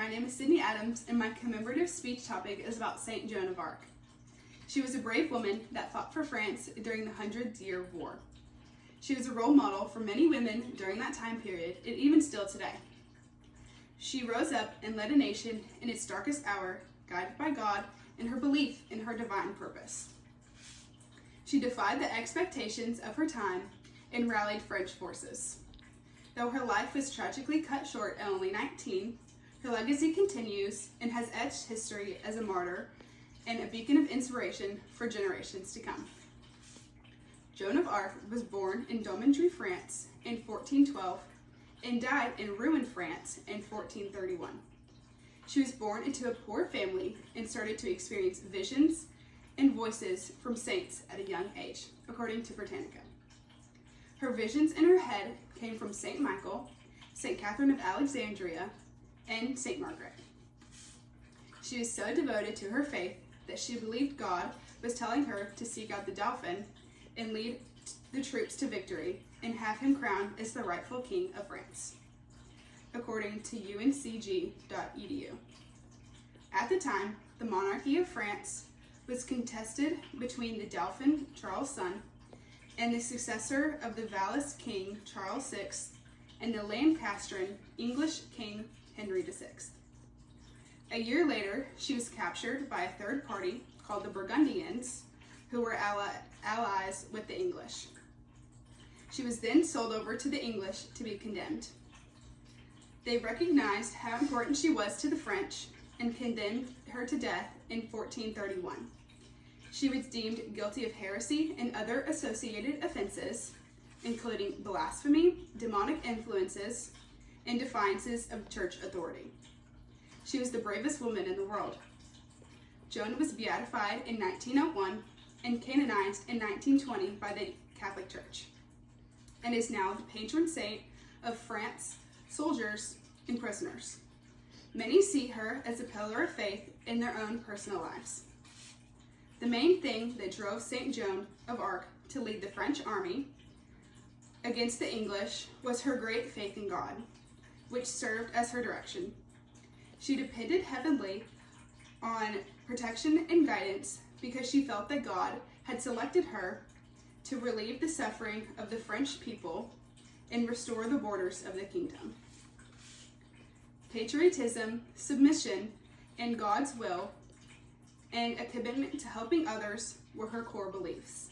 my name is Sydney Adams, and my commemorative speech topic is about Saint Joan of Arc. She was a brave woman that fought for France during the Hundred-Year War. She was a role model for many women during that time period, and even still today. She rose up and led a nation in its darkest hour, guided by God and her belief in her divine purpose. She defied the expectations of her time and rallied French forces. Though her life was tragically cut short at only 19, her legacy continues and has etched history as a martyr and a beacon of inspiration for generations to come. Joan of Arc was born in Domindry, France in 1412 and died in Rouen, France in 1431. She was born into a poor family and started to experience visions and voices from saints at a young age, according to Britannica. Her visions in her head came from St. Michael, St. Catherine of Alexandria, and St. Margaret. She was so devoted to her faith that she believed God was telling her to seek out the Dauphin and lead the troops to victory and have him crowned as the rightful king of France, according to uncg.edu. At the time, the monarchy of France was contested between the Dauphin, Charles' son, and the successor of the Valiant king, Charles VI, and the Lancastrian English king, Henry VI. A year later, she was captured by a third party called the Burgundians, who were allies with the English. She was then sold over to the English to be condemned. They recognized how important she was to the French and condemned her to death in 1431. She was deemed guilty of heresy and other associated offenses, including blasphemy, demonic influences, and defiances of church authority. She was the bravest woman in the world. Joan was beatified in 1901 and canonized in 1920 by the Catholic Church, and is now the patron saint of France, soldiers, and prisoners. Many see her as a pillar of faith in their own personal lives. The main thing that drove Saint Joan of Arc to lead the French army against the English was her great faith in God, which served as her direction. She depended heavily on protection and guidance because she felt that God had selected her to relieve the suffering of the French people and restore the borders of the kingdom. Patriotism, submission, and God's will, and a commitment to helping others were her core beliefs.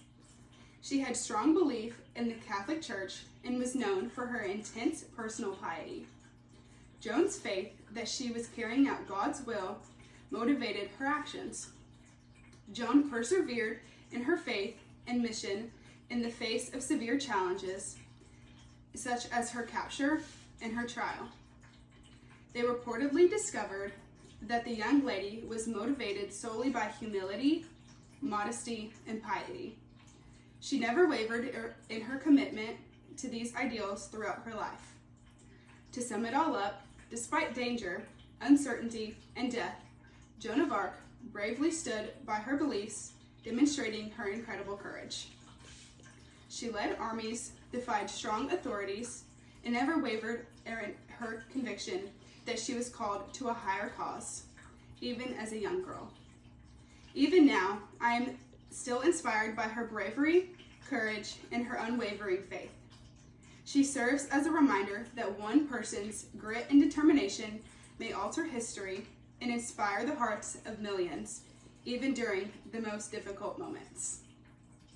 She had strong belief in the Catholic Church and was known for her intense personal piety. Joan's faith that she was carrying out God's will motivated her actions. Joan persevered in her faith and mission in the face of severe challenges, such as her capture and her trial. They reportedly discovered that the young lady was motivated solely by humility, modesty, and piety. She never wavered in her commitment to these ideals throughout her life. To sum it all up, despite danger, uncertainty, and death, Joan of Arc bravely stood by her beliefs, demonstrating her incredible courage. She led armies, defied strong authorities, and never wavered in her conviction that she was called to a higher cause, even as a young girl. Even now, I am still inspired by her bravery, courage, and her unwavering faith. She serves as a reminder that one person's grit and determination may alter history and inspire the hearts of millions, even during the most difficult moments.